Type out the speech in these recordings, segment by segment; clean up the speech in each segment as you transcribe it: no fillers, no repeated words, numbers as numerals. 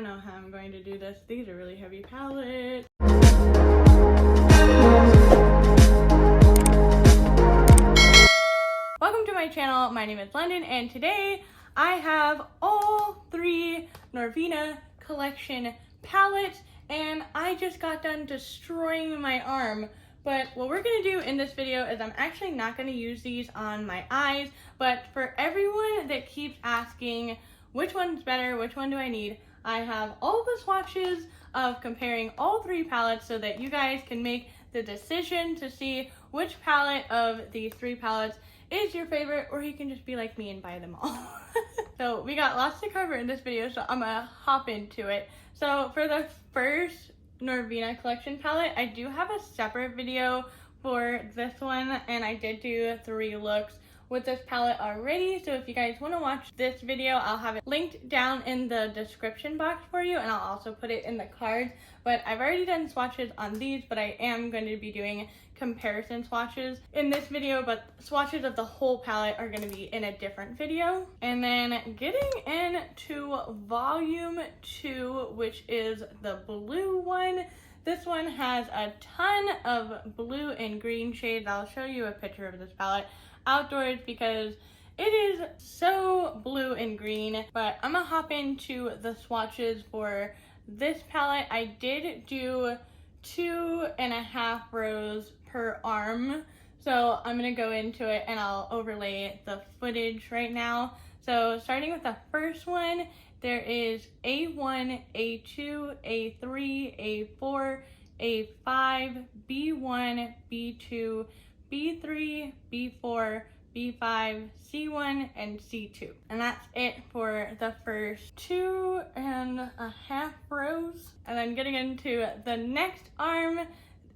don't know how I'm going to do this. These are really heavy palettes. Welcome to my channel. My name is London, and today I have all 3 Norvina collection palettes, and I just got done destroying my arm. But what we're gonna do in this video is I'm actually not gonna use these on my eyes, but for everyone that keeps asking which one's better, which one do I need, I have all the swatches of comparing all 3 palettes so that you guys can make the decision to see which palette of these 3 palettes is your favorite, or you can just be like me and buy them all. So we got lots to cover in this video, so I'm gonna hop into it. So for the first Norvina collection palette, I do have a separate video for this one, and I did do 3 looks with this palette already, so if you guys want to watch this video, I'll have it linked down in the description box for you, and I'll also put it in the cards. But I've already done swatches on these, but I am going to be doing comparison swatches in this video, but swatches of the whole palette are going to be in a different video. And then getting into volume 2, which is the blue one. This one has a ton of blue and green shades. I'll show you a picture of this palette outdoors because it is so blue and green. But I'm gonna hop into the swatches for this palette. I did do 2.5 rows per arm, so I'm gonna go into it and I'll overlay the footage right now. So starting with the first one, there is A1, A2, A3, A4, A5, B1, B2, B3, B4, B5, C1, and C2. And that's it for the first 2.5 rows. And then getting into the next arm,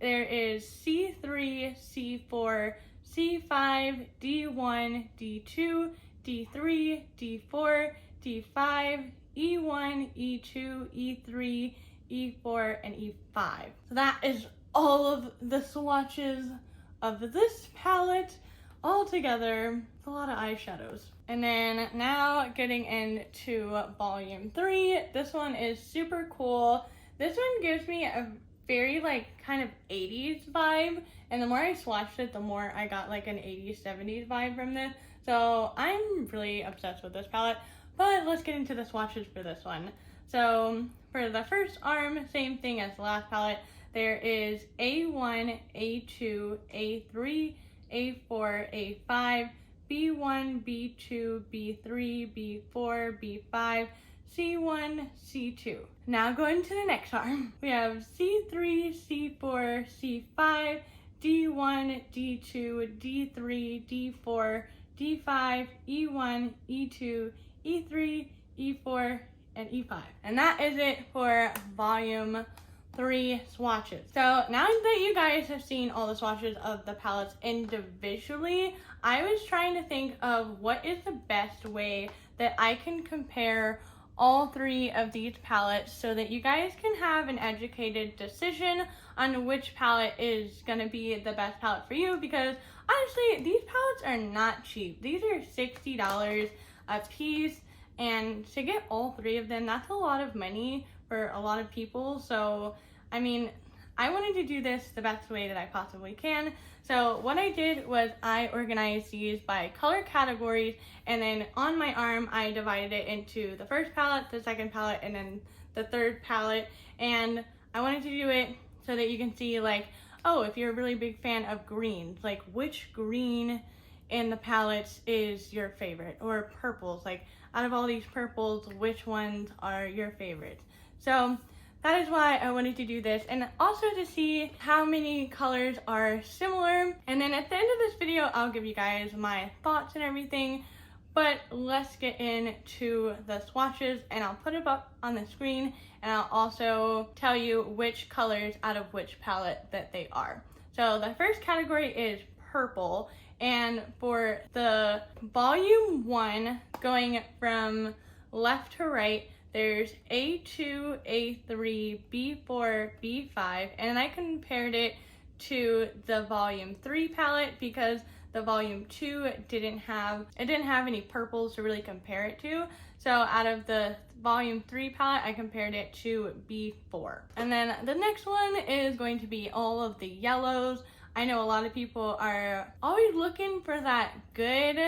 there is C3, C4, C5, D1, D2, D3, D4, D5, E1, E2, E3, E4, and E5. So that is all of the swatches of this palette all together. It's a lot of eyeshadows. And then now getting into volume 3. This one is super cool. This one gives me a very like kind of 80s vibe, and the more I swatched it, the more I got like an 80s 70s vibe from this. So I'm really obsessed with this palette. But let's get into the swatches for this one. So for the first arm, same thing as the last palette. There is A1, A2, A3, A4, A5, B1, B2, B3, B4, B5, C1, C2. Now going to the next arm. We have C3, C4, C5, D1, D2, D3, D4, D5, E1, E2, E3, E4, and E5. And that is it for volume 3 swatches. So now that you guys have seen all the swatches of the palettes individually, I was trying to think of what is the best way that I can compare all 3 of these palettes so that you guys can have an educated decision on which palette is gonna be the best palette for you, because honestly, these palettes are not cheap. These are $60 a piece, and to get all 3 of them, that's a lot of money for a lot of people. So I mean, I wanted to do this the best way that I possibly can. So what I did was I organized these by color categories, and then on my arm I divided it into the first palette, the second palette, and then the third palette. And I wanted to do it so that you can see like, oh, if you're a really big fan of greens, like which green in the palettes is your favorite, or purples, like out of all these purples, which ones are your favorites. So that is why I wanted to do this, and also to see how many colors are similar. And then at the end of this video, I'll give you guys my thoughts and everything. But let's get into the swatches, and I'll put it up on the screen, and I'll also tell you which colors out of which palette that they are. So the first category is purple, and for the volume 1, going from left to right, there's A2, A3, B4, B5, and I compared it to the volume 3 palette because the volume 2 didn't have any purples to really compare it to. So out of the volume 3 palette, I compared it to B4. And then the next one is going to be all of the yellows. I know a lot of people are always looking for that good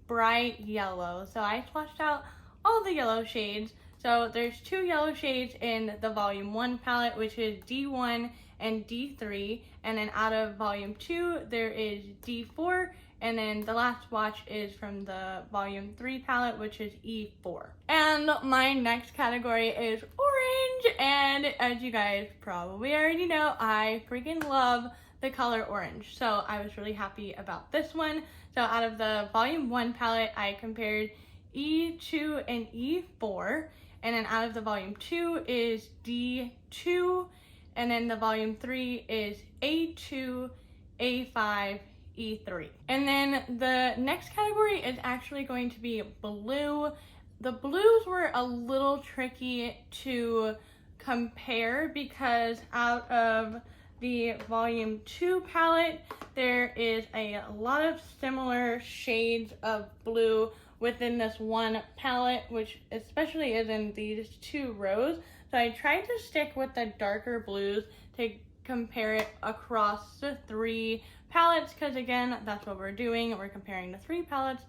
bright yellow, so I swatched out all the yellow shades. So there's 2 yellow shades in the volume 1 palette, which is D1 and D3, and then out of volume 2 there is D4, and then the last swatch is from the volume 3 palette, which is E4. And my next category is orange, and as you guys probably already know, I freaking love the color orange, so I was really happy about this one. So out of the volume 1 palette, I compared E2 and E4, and then out of the volume 2 is D2, and then the volume 3 is A2, A5, E3. And then the next category is actually going to be blue. The blues were a little tricky to compare because out of the volume 2 palette, there is a lot of similar shades of blue within this one palette, which especially is in these 2 rows. So I tried to stick with the darker blues to compare it across the 3 palettes, because again, that's what we're doing. We're comparing the 3 palettes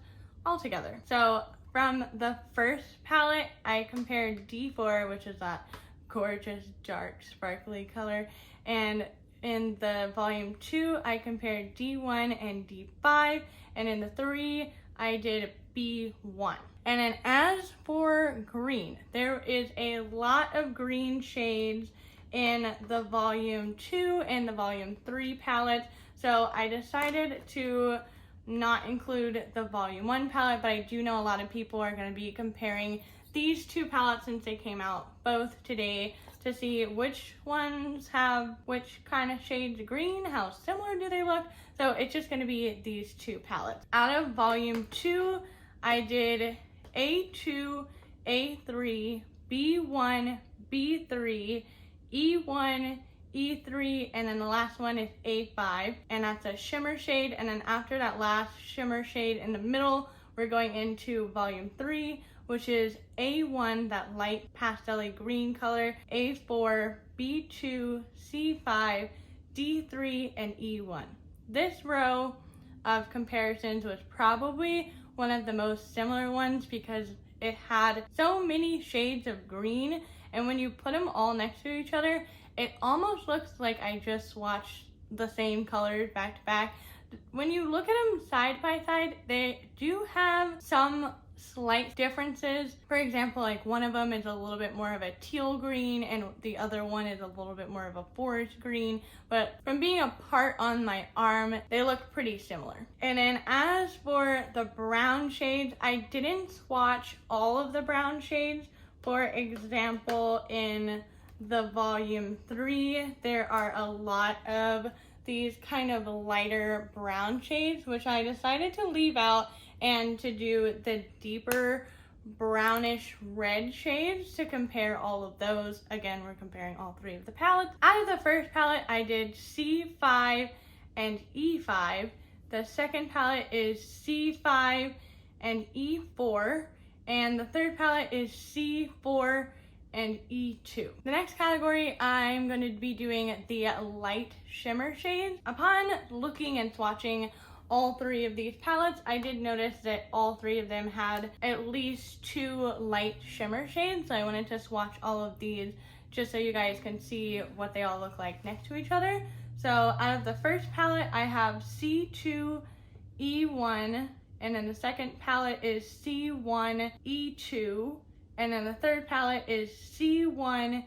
all together. So from the first palette, I compared D4, which is that gorgeous dark sparkly color, and in the volume 2, I compared D1 and D5, and in the 3, I did B1. And then as for green, there is a lot of green shades in the volume 2 and the volume 3 palettes, so I decided to not include the volume 1 palette, but I do know a lot of people are going to be comparing these 2 palettes since they came out both today to see which ones have which kind of shades of green, how similar do they look. So it's just going to be these 2 palettes. Out of volume 2, I did A2, A3, B1, B3, E1, E3, and then the last one is A5, and that's a shimmer shade. And then after that last shimmer shade in the middle, we're going into volume 3, which is A1, that light pastel green color, A4, B2, C5, D3, and E1. This row of comparisons was probably one of the most similar ones because it had so many shades of green, and when you put them all next to each other, it almost looks like I just swatched the same colors back to back. When you look at them side by side, they do have some slight differences. For example, like one of them is a little bit more of a teal green and the other one is a little bit more of a forest green, but from being apart on my arm, they look pretty similar. And then as for the brown shades, I didn't swatch all of the brown shades. For example, in the volume 3, there are a lot of these kind of lighter brown shades, which I decided to leave out and to do the deeper brownish red shades to compare all of those. Again, we're comparing all 3 of the palettes. Out of the first palette, I did C5 and E5. The second palette is C5 and E4. And the third palette is C4 and E2. The next category, I'm going to be doing the light shimmer shades. Upon looking and swatching all 3 of these palettes, I did notice that all 3 of them had at least 2 light shimmer shades. So I wanted to swatch all of these just so you guys can see what they all look like next to each other. So out of the first palette, I have C2, E1, and then the second palette is C1, E2, and then the third palette is C1,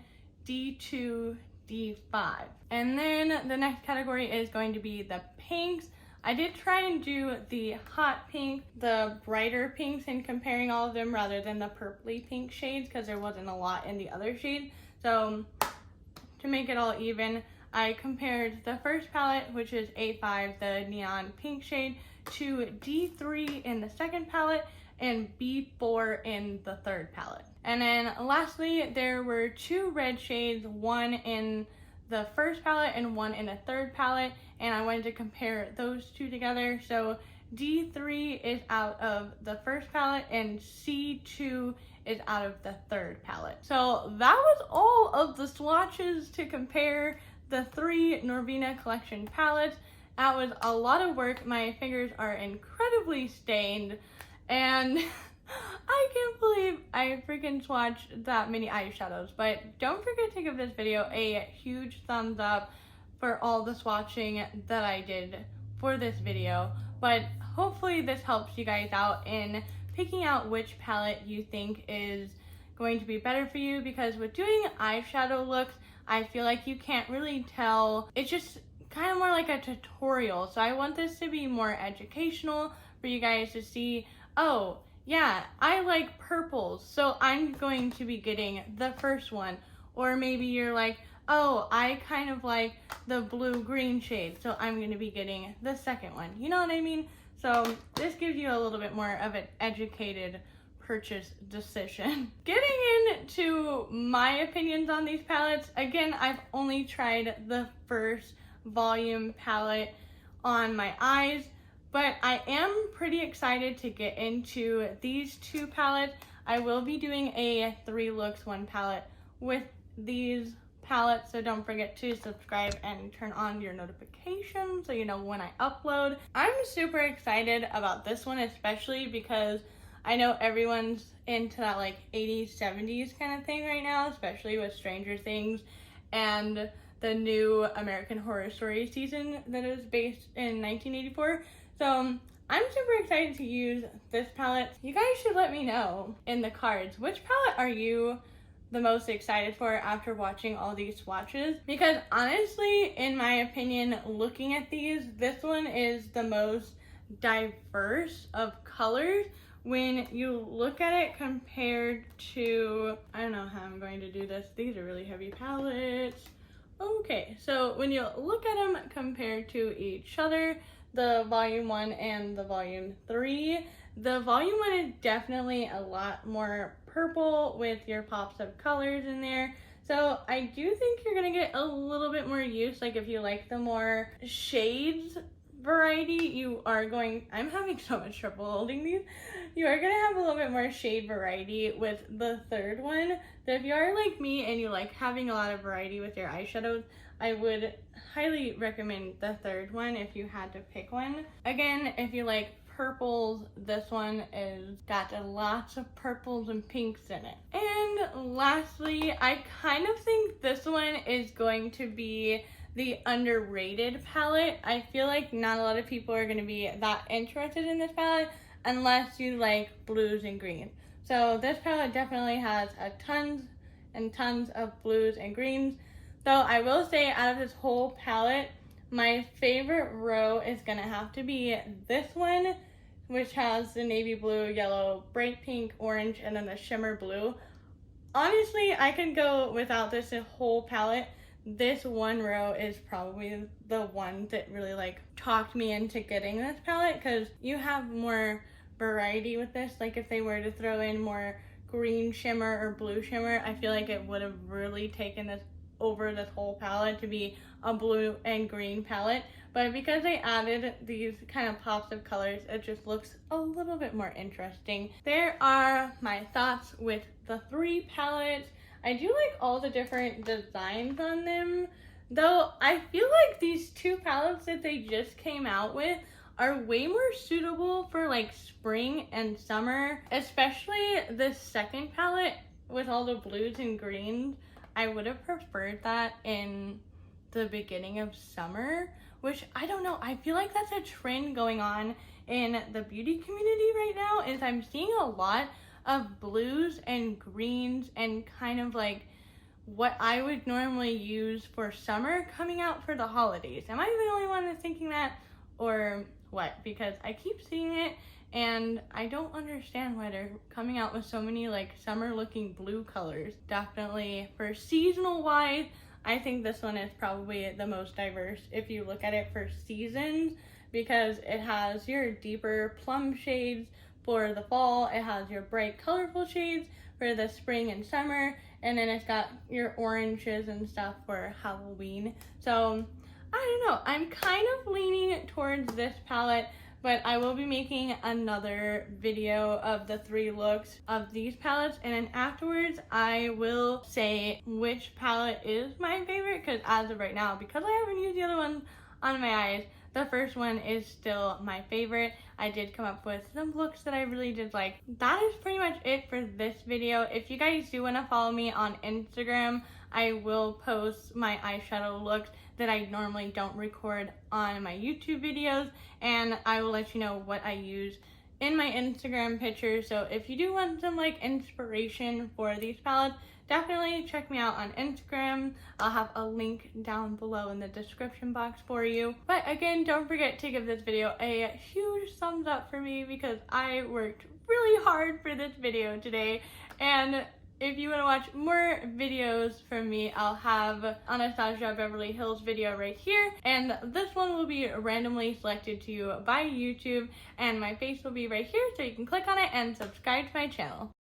D2, D5. And then the next category is going to be the pinks. I did try and do the hot pink, the brighter pinks, and comparing all of them rather than the purpley pink shades because there wasn't a lot in the other shades. So to make it all even, I compared the first palette, which is A5, the neon pink shade, to D3 in the second palette and B4 in the third palette. And then lastly, there were 2 red shades, one in the first palette and one in the third palette, and I wanted to compare those 2 together. So D3 is out of the first palette and C2 is out of the third palette. So that was all of the swatches to compare the 3 Norvina collection palettes. That was a lot of work. My fingers are incredibly stained, and I can't believe I freaking swatched that many eyeshadows. But don't forget to give this video a huge thumbs up for all the swatching that I did for this video. But hopefully this helps you guys out in picking out which palette you think is going to be better for you, because with doing eyeshadow looks, I feel like you can't really tell. It's just kind of more like a tutorial. So I want this to be more educational for you guys to see, oh yeah, I like purples, so I'm going to be getting the first one. Or maybe you're like, oh, I kind of like the blue-green shade, so I'm going to be getting the second one. You know what I mean? So this gives you a little bit more of an educated purchase decision. Getting into my opinions on these palettes, again, I've only tried the first volume palette on my eyes, but I am pretty excited to get into these 2 palettes. I will be doing a 3 looks 1 palette with these palettes, so don't forget to subscribe and turn on your notifications so you know when I upload. I'm super excited about this one, especially because I know everyone's into that like 80s, 70s kind of thing right now, especially with Stranger Things and the new American Horror Story season that is based in 1984. So I'm super excited to use this palette. You guys should let me know in the cards, which palette are you the most excited for after watching all these swatches? Because honestly, in my opinion, looking at these, this one is the most diverse of colors when you look at it compared to, I don't know how I'm going to do this. These are really heavy palettes. Okay, so when you look at them compared to each other, the volume 1 and the volume 3, the volume 1 is definitely a lot more purple with your pops of colors in there. So I do think you're gonna get a little bit more use. Like if you like the more shades variety, you are going, I'm having so much trouble holding these. You are gonna have a little bit more shade variety with the third one. So if you are like me and you like having a lot of variety with your eyeshadows, I would highly recommend the third one if you had to pick one. Again, if you like purples, this one is got lots of purples and pinks in it. And lastly, I kind of think this one is going to be the underrated palette. I feel like not a lot of people are going to be that interested in this palette unless you like blues and greens. So this palette definitely has a tons and tons of blues and greens. So I will say, out of this whole palette, my favorite row is gonna have to be this one, which has the navy blue, yellow, bright pink, orange, and then the shimmer blue. Honestly, I could go without this whole palette. This one row is probably the one that really like talked me into getting this palette, because you have more variety with this. Like if they were to throw in more green shimmer or blue shimmer, I feel like it would have really taken this over this whole palette to be a blue and green palette. But because they added these kind of pops of colors, it just looks a little bit more interesting. There are my thoughts with the 3 palettes. I do like all the different designs on them, though I feel like these 2 palettes that they just came out with are way more suitable for like spring and summer, especially the second palette with all the blues and greens. I would have preferred that in the beginning of summer, which I don't know. I feel like that's a trend going on in the beauty community right now, is I'm seeing a lot of blues and greens and kind of like what I would normally use for summer coming out for the holidays. Am I the only one that's thinking that, or what? Because I keep seeing it and I don't understand why they're coming out with so many like summer looking blue colors. Definitely for seasonal wise, I think this one is probably the most diverse if you look at it for seasons, because it has your deeper plum shades for the fall, it has your bright colorful shades for the spring and summer, and then it's got your oranges and stuff for Halloween. So I don't know, I'm kind of leaning towards this palette, but I will be making another video of the 3 looks of these palettes, and then afterwards I will say which palette is my favorite, because as of right now, because I haven't used the other one on my eyes, the first one is still my favorite. I did come up with some looks that I really did like. That is pretty much it for this video. If you guys do want to follow me on Instagram, I will post my eyeshadow looks that I normally don't record on my YouTube videos, and I will let you know what I use in my Instagram pictures. So if you do want some like inspiration for these palettes, definitely check me out on Instagram. I'll have a link down below in the description box for you. But again, don't forget to give this video a huge thumbs up for me, because I worked really hard for this video today. And if you want to watch more videos from me, I'll have Anastasia Beverly Hills video right here, and this one will be randomly selected to you by YouTube, and my face will be right here, so you can click on it and subscribe to my channel.